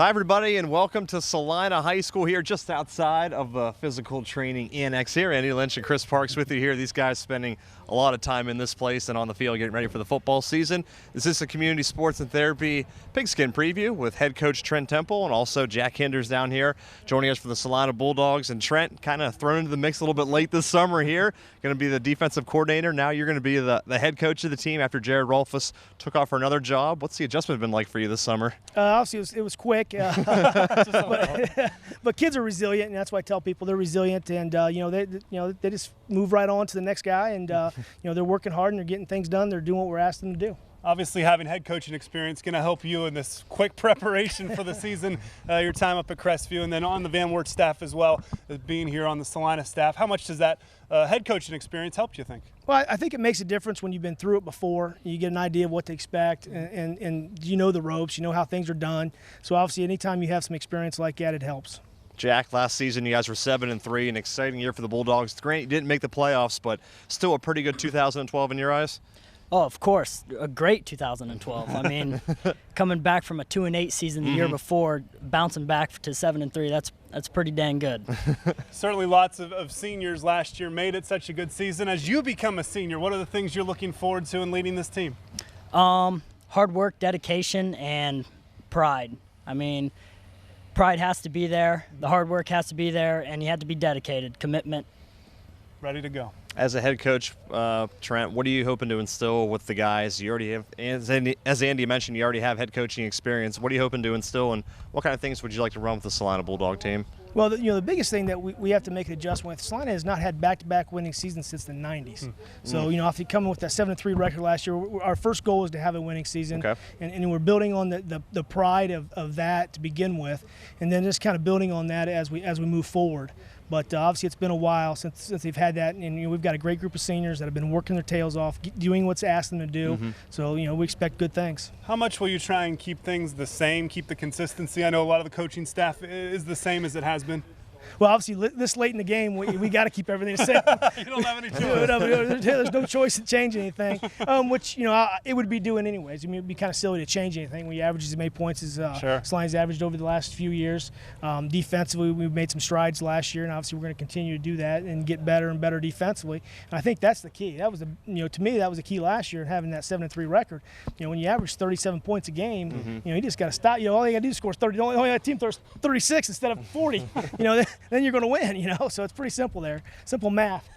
Hi, everybody, and welcome to Celina High School here just outside of the physical training annex here. Andy Lynch and Chris Parks with you here. These guys spending a lot of time in this place and on the field getting ready for the football season. This is a community sports and therapy pigskin preview with head coach Trent Temple and also Jack Hinders down here joining us for the Celina Bulldogs. And Trent kind of thrown into the mix a little bit late this summer here. Going to be the defensive coordinator. Now you're going to be the head coach of the team after Jared Rolfus took off for another job. What's the adjustment been like for you this summer? Obviously, it was quick. But kids are resilient, and that's why I tell people they're resilient, and they just move right on to the next guy, and they're working hard and they're getting things done. They're doing what we're asking them to do. Obviously, having head coaching experience going to help you in this quick preparation for the season, your time up at Crestview, and then on the Van Wert staff as well, as being here on the Celina staff. How much does that head coaching experience help you think? Well, I think it makes a difference when you've been through it before. You get an idea of what to expect, and you know the ropes, you know how things are done. So obviously, anytime you have some experience like that, it helps. Jack, last season you guys were 7-3, an exciting year for the Bulldogs. Great, you didn't make the playoffs, but still a pretty good 2012 in your eyes? Oh, of course, a great 2012. I mean, coming back from a 2-8 season the year before, bouncing back to 7-3, that's pretty dang good. Certainly lots of seniors last year made it such a good season. As you become a senior, what are the things you're looking forward to in leading this team? Hard work, dedication, and pride. I mean, pride has to be there, the hard work has to be there, and you have to be dedicated, commitment. Ready to go. As a head coach, Trent, what are you hoping to instill with the guys? You already have, as Andy mentioned, you already have head coaching experience. What are you hoping to instill, and what kind of things would you like to run with the Celina Bulldog team? Well, the biggest thing that we have to make an adjustment with, Celina has not had back-to-back winning seasons since the 90s. So, if you come in with that 7-3 record last year, our first goal is to have a winning season. Okay. And we're building on the pride of that to begin with, and then just kind of building on that as we move forward. But obviously it's been a while since they've had that, and we've got a great group of seniors that have been working their tails off, doing what's asked them to do. So we expect good things. How much will you try and keep things the same, keep the consistency? I know a lot of the coaching staff is the same as it has been. Well, obviously, this late in the game, we got to keep everything the same. You don't have any choice. There's no choice to change anything, which, it would be doing anyways. I mean, it would be kind of silly to change anything when you average as many points as Celina's averaged over the last few years. Defensively, we've made some strides last year, and obviously we're going to continue to do that and get better and better defensively. And I think that's the key. That was to me, that was the key last year in having that 7-3 record. When you average 37 points a game, you just got to stop. All you got to do is score 30. Only that team throws 36 instead of 40. Then you're going to win, So it's pretty simple there. Simple math.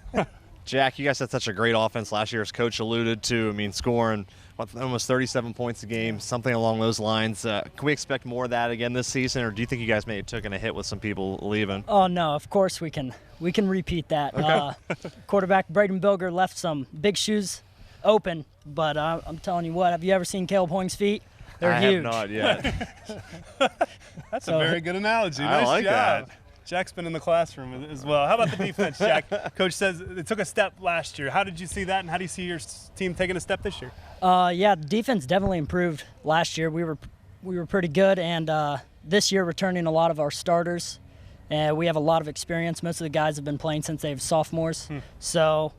Jack, you guys had such a great offense last year, as Coach alluded to. I mean, scoring almost 37 points a game, something along those lines. Can we expect more of that again this season, or do you think you guys may have taken a hit with some people leaving? Oh, no, of course we can repeat that. Okay. Quarterback Braden Bilger left some big shoes open, but I'm telling you what, have you ever seen Caleb Hoing's feet? They're huge. I have not yet. That's a very good analogy. I Nice like job. that. Jack's been in the classroom as well. How about the defense, Jack? Coach says it took a step last year. How did you see that, and how do you see your team taking a step this year? Yeah, the defense definitely improved last year. We were pretty good, and this year returning a lot of our starters. We have a lot of experience. Most of the guys have been playing since they were sophomores. So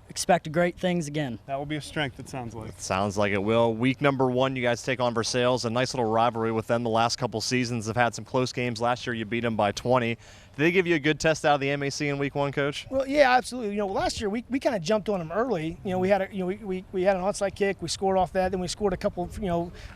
expect great things again. That will be a strength, it sounds like. It sounds like it will. Week number 1, you guys take on Versailles. A nice little rivalry with them the last couple seasons. Have had some close games. Last year you beat them by 20. Did they give you a good test out of the MAC in week 1, Coach? Well, yeah, absolutely. Last year we kind of jumped on them early. We had we had an onside kick. We scored off that. Then we scored a couple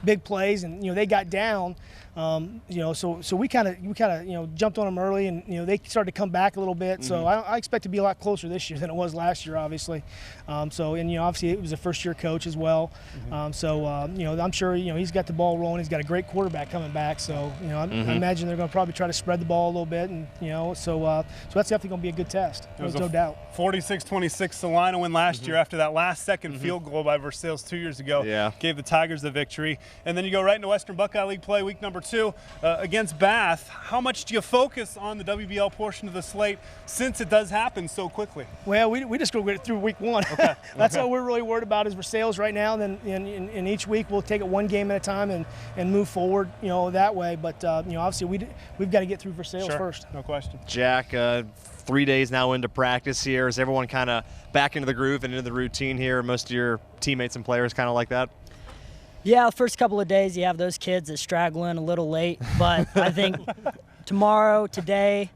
big plays, and they got down. So we kind of jumped on them early, and they started to come back a little bit. So I expect to be a lot closer this year than it was last year, obviously. Obviously it was a first-year coach as well. I'm sure he's got the ball rolling. He's got a great quarterback coming back. So I imagine they're going to probably try to spread the ball a little bit, and so that's definitely going to be a good test. There's no doubt. 46-26 Celina win last year after that last-second field goal by Versailles 2 years ago. Yeah. Gave the Tigers the victory. And then you go right into Western Buckeye League play week number 2 against Bath. How much do you focus on the WBL portion of the slate since it does happen so quickly? Well, we just go through week 1. Okay. That's all we're really worried about is Versailles right now. And then in each week we'll take it one game at a time and move forward, that way. But obviously we've got to get through Versailles first. No question. Jack, 3 days now into practice here. Is everyone kind of back into the groove and into the routine here? Most of your teammates and players kind of like that? Yeah, the first couple of days you have those kids that straggle in a little late, but I think tomorrow, today,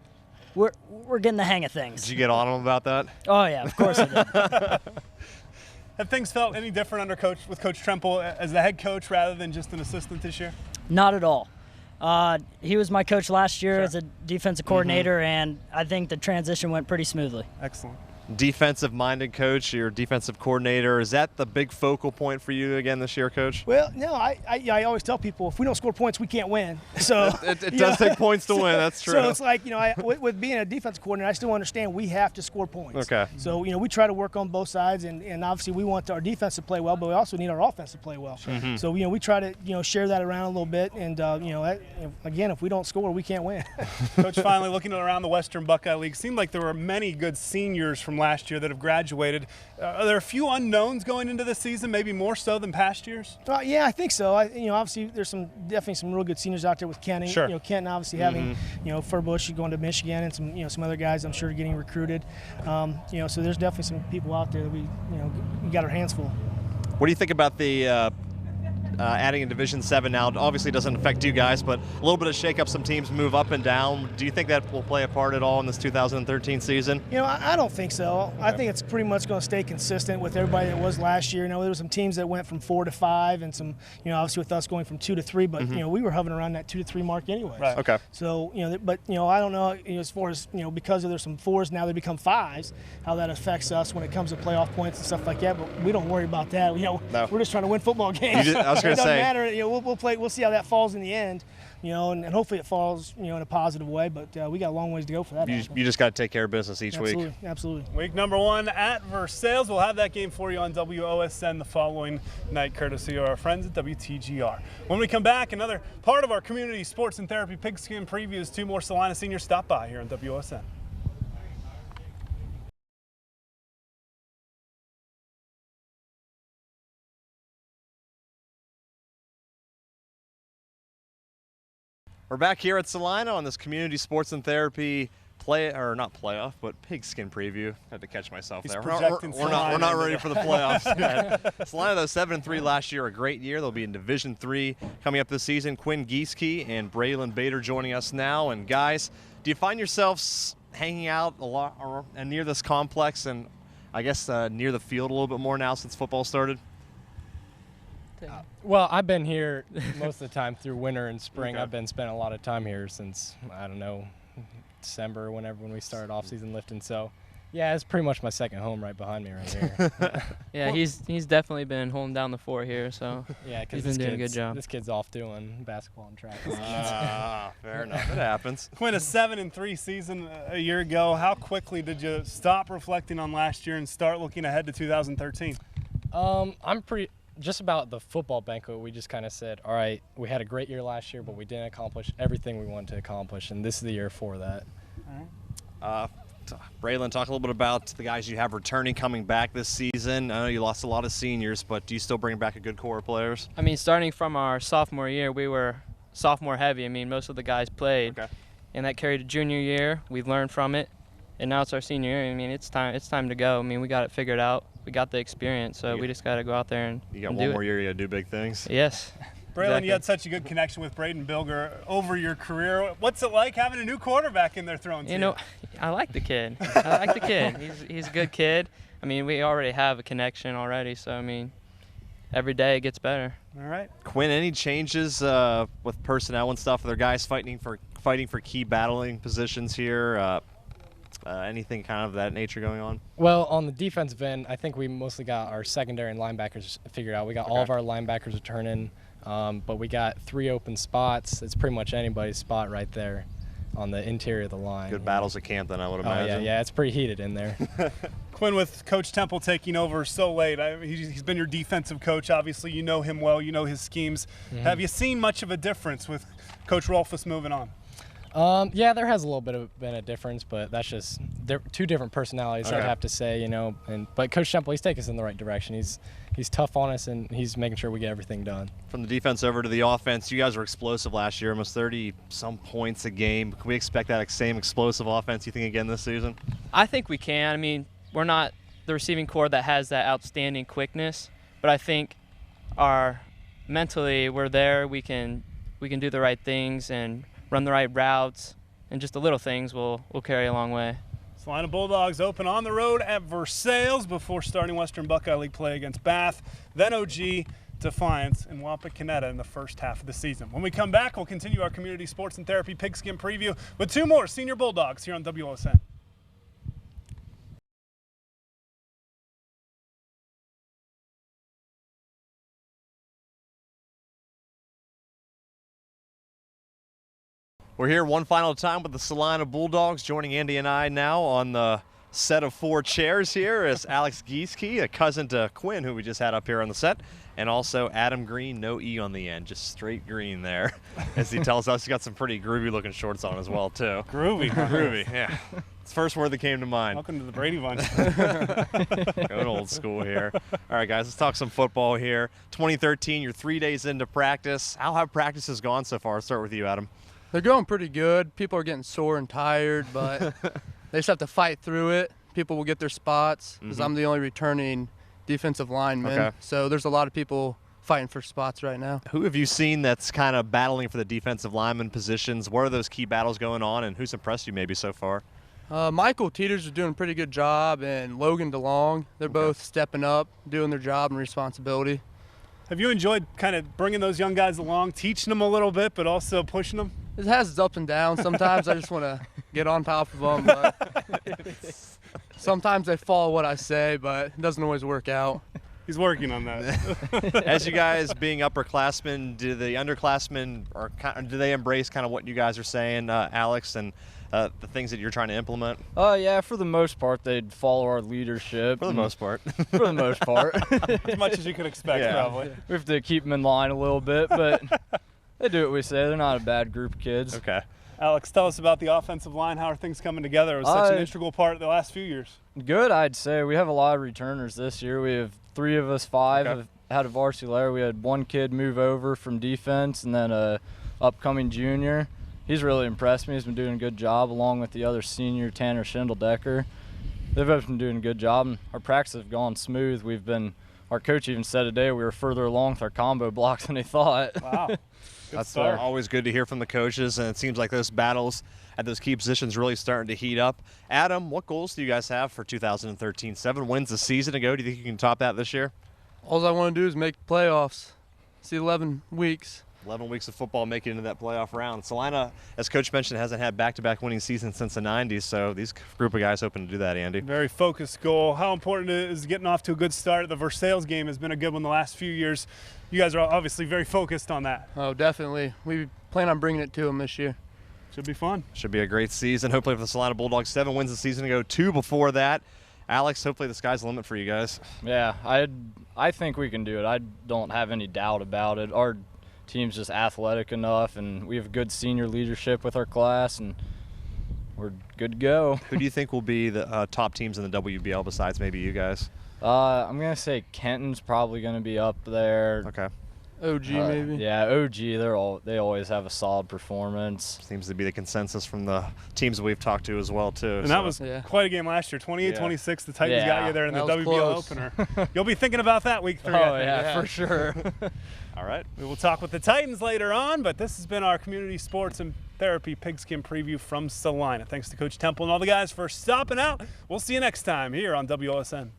we're getting the hang of things. Did you get on them about that? Oh yeah, of course I did. Have things felt any different with Coach Tremple as the head coach rather than just an assistant this year? Not at all. He was my coach last year as a defensive coordinator, and I think the transition went pretty smoothly. Excellent. Defensive-minded coach, your defensive coordinator. Is that the big focal point for you again this year, Coach? Well, no, I always tell people if we don't score points, we can't win. So It does take points to win. That's true. So it's like, with being a defensive coordinator, I still understand we have to score points. Okay. So, we try to work on both sides, and obviously we want our defense to play well, but we also need our offense to play well. Mm-hmm. So, we try to, share that around a little bit, and, again, if we don't score, we can't win. Coach, finally looking around the Western Buckeye League, seemed like there were many good seniors from last year that have graduated. Are there a few unknowns going into this season, maybe more so than past years? Yeah, I think so. Obviously there's definitely some real good seniors out there with Kenny. Sure. Kenton obviously having, Furbush going to Michigan, and some other guys I'm sure are getting recruited. So there's definitely some people out there that we got our hands full. What do you think about the adding a Division 7 now? Obviously it doesn't affect you guys, but a little bit of shake-up, some teams move up and down. Do you think that will play a part at all in this 2013 season? I don't think so. Okay. I think it's pretty much going to stay consistent with everybody that was last year. There were some teams that went from 4 to 5, and some, obviously with us going from 2 to 3, but, we were hovering around that 2 to 3 mark anyway. Right. Okay. So, but, I don't know, as far as, because there's some 4s now, they become 5s, how that affects us when it comes to playoff points and stuff like that, but we don't worry about that. No. We're just trying to win football games. I was going to to say. It doesn't matter. We'll play. We'll see how that falls in the end. And hopefully it falls, in a positive way. But we got a long ways to go for that. You just got to take care of business each week. Absolutely. Week number 1 at Versailles. We'll have that game for you on WOSN the following night, courtesy of our friends at WTGR. When we come back, another part of our community sports and therapy pigskin previews. 2 more Celina seniors stop by here on WOSN. We're back here at Celina on this community sports and therapy not playoff, but pigskin preview. Had to catch myself there. We're not ready for the playoffs. Celina, though, 7-3 last year, a great year. They'll be in Division 3 coming up this season. Quinn Gieske and Braylon Bader joining us now. And guys, do you find yourselves hanging out a lot near this complex and I guess near the field a little bit more now since football started? Well, I've been here most of the time through winter and spring. Okay. I've been spending a lot of time here since, I don't know, December, when we started off-season lifting. So, yeah, it's pretty much my second home right behind me right here. Yeah, he's definitely been holding down the fort here, so Yeah, because he's been doing a good job. This kid's off doing basketball and track. Fair enough. It happens. Quinn, a 7-3 season a year ago. How quickly did you stop reflecting on last year and start looking ahead to 2013? Just about the football banquet, we just kind of said, all right, we had a great year last year, but we didn't accomplish everything we wanted to accomplish, and this is the year for that. All right. Braylon, talk a little bit about the guys you have returning, coming back this season. I know you lost a lot of seniors, but do you still bring back a good core of players? I mean, starting from our sophomore year, we were sophomore heavy. I mean, most of the guys played, and that carried to junior year. We learned from it, and now it's our senior year. I mean, it's time to go. I mean, we got it figured out. We got the experience, so we just got to go out there and do it. You got one more year, you got to do big things. Yes. Braylon, exactly. You had such a good connection with Braden Bilger over your career. What's it like having a new quarterback in there throwing to you? I like the kid. He's a good kid. I mean, we already have a connection already, so, I mean, every day it gets better. All right. Quinn, any changes with personnel and stuff? Are there guys fighting for key battling positions here? Anything kind of that nature going on? Well, on the defensive end, I think we mostly got our secondary and linebackers figured out. We got all of our linebackers returning, but we got 3 open spots. It's pretty much anybody's spot right there on the interior of the line. Good battles at camp then, I would imagine. Yeah, it's pretty heated in there. Quinn, with Coach Temple taking over so late, he's been your defensive coach. Obviously, you know him well. You know his schemes. Mm-hmm. Have you seen much of a difference with Coach Rolfus moving on? Yeah, there has a little bit been a difference, but that's just two different personalities, I'd have to say, but Coach Temple, he's taking us in the right direction. He's tough on us, and he's making sure we get everything done. From the defense over to the offense, you guys were explosive last year, almost 30-some points a game. Can we expect that same explosive offense, you think, again this season? I think we can. I mean, we're not the receiving core that has that outstanding quickness, but I think our mentally we're there. We can do the right things and run the right routes, and just the little things will carry a long way. Celina Bulldogs open on the road at Versailles before starting Western Buckeye League play against Bath, then OG, Defiance, and Wapakoneta in the first half of the season. When we come back, we'll continue our community sports and therapy pigskin preview with 2 more senior Bulldogs here on WOSN. We're here one final time with the Celina Bulldogs, joining Andy and I now on the set of 4 chairs here is Alex Gieske, a cousin to Quinn, who we just had up here on the set, and also Adam Green, no E on the end, just straight green there, as he tells us. He's got some pretty groovy-looking shorts on as well, too. Groovy. Groovy, yeah. It's the first word that came to mind. Welcome to the Brady Bunch. Going old school here. All right, guys, let's talk some football here. 2013, you're 3 days into practice. How have practices gone so far? I'll start with you, Adam. They're going pretty good. People are getting sore and tired, but they just have to fight through it. People will get their spots because I'm the only returning defensive lineman. Okay. So there's a lot of people fighting for spots right now. Who have you seen that's kind of battling for the defensive lineman positions? What are those key battles going on, and who's impressed you maybe so far? Michael Teeters is doing a pretty good job, and Logan DeLong. They're both stepping up, doing their job and responsibility. Have you enjoyed kind of bringing those young guys along, teaching them a little bit, but also pushing them? It has its ups and downs. Sometimes I just want to get on top of them. But sometimes they follow what I say, but it doesn't always work out. He's working on that. As you guys being upperclassmen, do the underclassmen, or do they embrace kind of what you guys are saying, Alex, and the things that you're trying to implement? Yeah, for the most part, they'd follow our leadership. For the most part. For the most part. As much as you could expect, probably. We have to keep them in line a little bit, but they do what we say. They're not a bad group of kids. Okay. Alex, tell us about the offensive line. How are things coming together? It was such an integral part of the last few years. Good, I'd say. We have a lot of returners this year. We have 3 of us, 5 have had a varsity layer. We had 1 kid move over from defense, and then a upcoming junior. He's really impressed me. He's been doing a good job, along with the other senior, Tanner Schindeldecker. They've both been doing a good job, and our practices have gone smooth. Our coach even said today we were further along with our combo blocks than he thought. Wow. That's always good to hear from the coaches, and it seems like those battles at those key positions really starting to heat up. Adam, what goals do you guys have for 2013? 7 wins a season ago. Do you think you can top that this year? All I want to do is make playoffs. See 11 weeks. 11 weeks of football, make it into that playoff round. Celina, as Coach mentioned, hasn't had back-to-back winning seasons since the 90s, so these group of guys hoping to do that, Andy. Very focused goal. How important is getting off to a good start? The Versailles game has been a good one the last few years. You guys are obviously very focused on that. Oh, definitely. We plan on bringing it to them this year. Should be fun. Should be a great season. Hopefully for the Celina Bulldogs, 7 wins a season ago, 2 before that. Alex, hopefully the sky's the limit for you guys. Yeah, I think we can do it. I don't have any doubt about it. Our team's just athletic enough, and we have good senior leadership with our class, and we're good to go. Who do you think will be the top teams in the WBL besides maybe you guys? I'm going to say Kenton's probably going to be up there. Okay. OG maybe. Yeah, OG, they always have a solid performance. Seems to be the consensus from the teams that we've talked to as well, too. And that was quite a game last year. 28-26, the Titans got you there in the WBL close. opener. You'll be thinking about that week 3, Oh, I think. yeah, for sure. All right. We will talk with the Titans later on, but this has been our community sports and therapy pigskin preview from Celina. Thanks to Coach Temple and all the guys for stopping out. We'll see you next time here on WOSN.